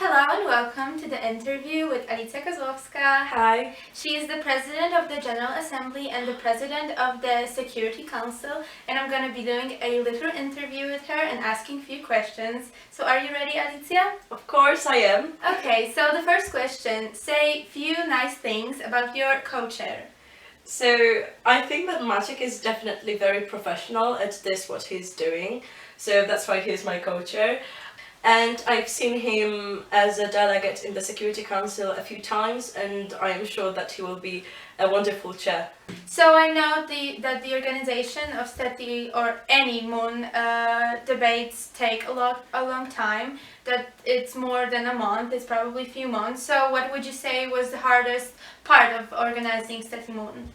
Hello and welcome to the interview with Ala Kozłowska. Hi. She is the President of the General Assembly and the President of the Security Council, and I'm going to be doing a little interview with her and asking a few questions. So are you ready, Alicia? Of course I am. Okay, so the first question, say few nice things about your co-chair. So I think that Maciek is definitely very professional at this what he's doing. So that's why he's my co-chair. And I've seen him as a delegate in the Security Council a few times, and I am sure that he will be a wonderful chair. So I know that the organization of STETI or any MUN debates take a long time, that it's more than a month, it's probably a few months. So what would you say was the hardest part of organizing StetiMUN?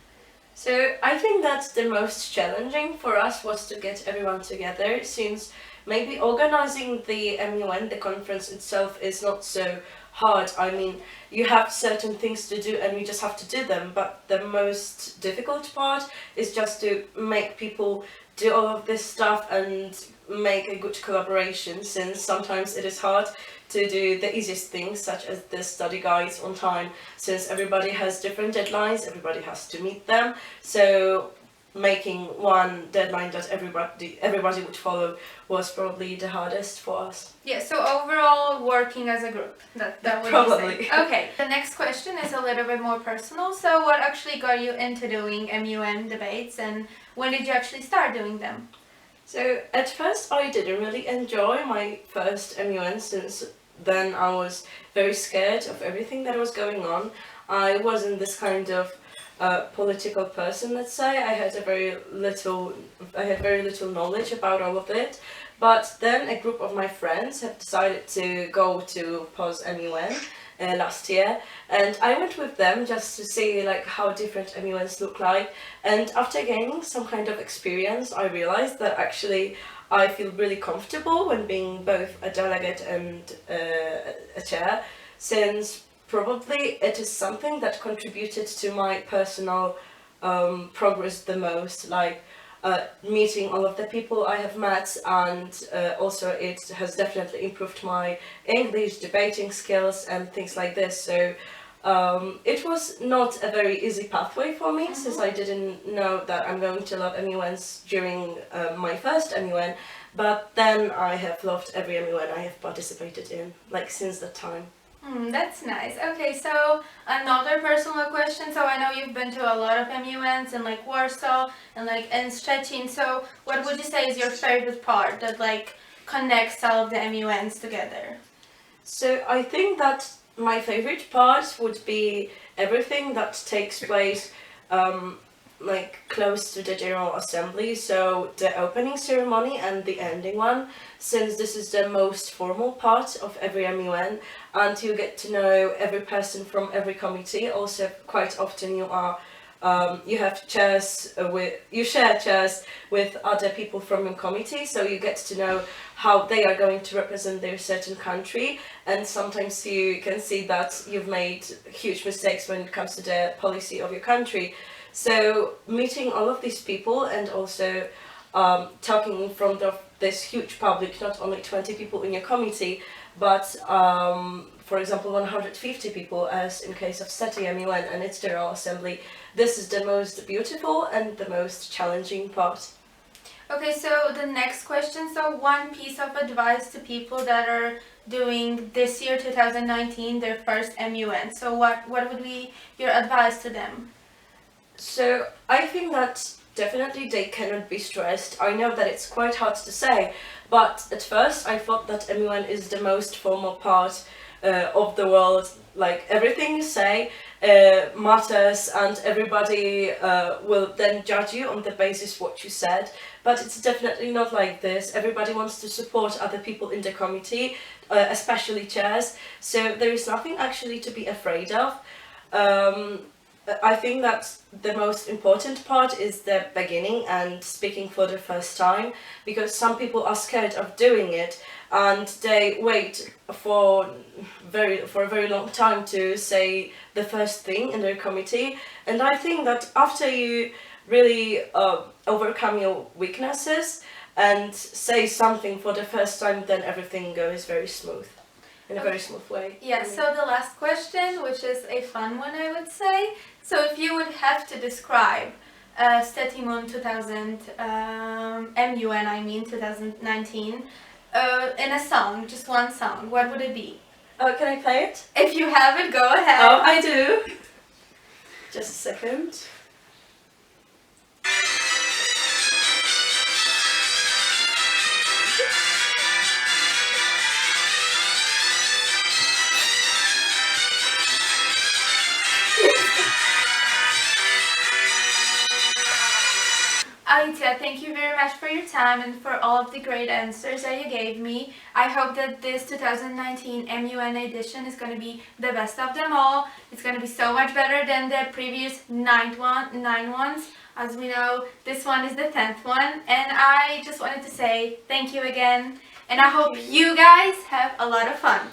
So I think that the most challenging for us was to get everyone together, since maybe organizing the MUN, the conference itself, is not so hard. I mean, you have certain things to do and you just have to do them, but the most difficult part is just to make people do all of this stuff and make a good collaboration, since sometimes it is hard to do the easiest things, such as the study guides on time, since everybody has different deadlines, everybody has to meet them. So making one deadline that everybody would follow was probably the hardest for us. Yeah, so overall working as a group, that would Probably. be say. Okay, the next question is a little bit more personal. So what actually got you into doing MUN debates, and when did you actually start doing them? So at first I didn't really enjoy my first MUN, since then I was very scared of everything that was going on. I wasn't this kind of political person, let's say. I had very little knowledge about all of it. But then a group of my friends had decided to go to P.G.A. Last year, and I went with them just to see like how different MUNs look like. And after gaining some kind of experience, I realized that actually I feel really comfortable when being both a delegate and a chair, since probably it is something that contributed to my personal progress the most, like meeting all of the people I have met, and also it has definitely improved my English debating skills and things like this. So it was not a very easy pathway for me, since I didn't know that I'm going to love MUNs during my first MUN, but then I have loved every MUN I have participated in, like since that time. That's nice. Okay, so another personal question. So I know you've been to a lot of MUNs in like Warsaw and like in Szczecin. So what would you say is your favorite part that like connects all of the MUNs together? So I think that my favorite part would be everything that takes place like close to the General Assembly, so the opening ceremony and the ending one, since this is the most formal part of every MUN, and you get to know every person from every committee. Also, quite often you have chairs you share chairs with other people from your committee, so you get to know how they are going to represent their certain country, and sometimes you can see that you've made huge mistakes when it comes to the policy of your country. So meeting all of these people and also talking in front of this huge public, not only 20 people in your committee, but for example 150 people, as in case of StetiMUN and its General Assembly, this is the most beautiful and the most challenging part. Okay, so the next question, so one piece of advice to people that are doing this year 2019 their first MUN, so what would be your advice to them? So I think that definitely they cannot be stressed. I know that it's quite hard to say, but at first I thought that MUN is the most formal part of the world. Like everything you say matters, and everybody will then judge you on the basis what you said. But it's definitely not like this. Everybody wants to support other people in the committee, especially chairs. So there is nothing actually to be afraid of. I think that the most important part is the beginning and speaking for the first time, because some people are scared of doing it and they wait for a very long time to say the first thing in their committee. And I think that after you really overcome your weaknesses and say something for the first time, then everything goes very smooth. in a very smooth way. Yeah, so the last question, which is a fun one, I would say. So if you would have to describe StetiMUN 2019, in a song, just one song, what would it be? Can I play it? If you have it, go ahead. Oh, I do. Just a second. Alicia, thank you very much for your time and for all of the great answers that you gave me. I hope that this 2019 MUN edition is going to be the best of them all. It's going to be so much better than the previous 9 ones. As we know, this one is the 10th one. And I just wanted to say thank you again. And I hope you guys have a lot of fun.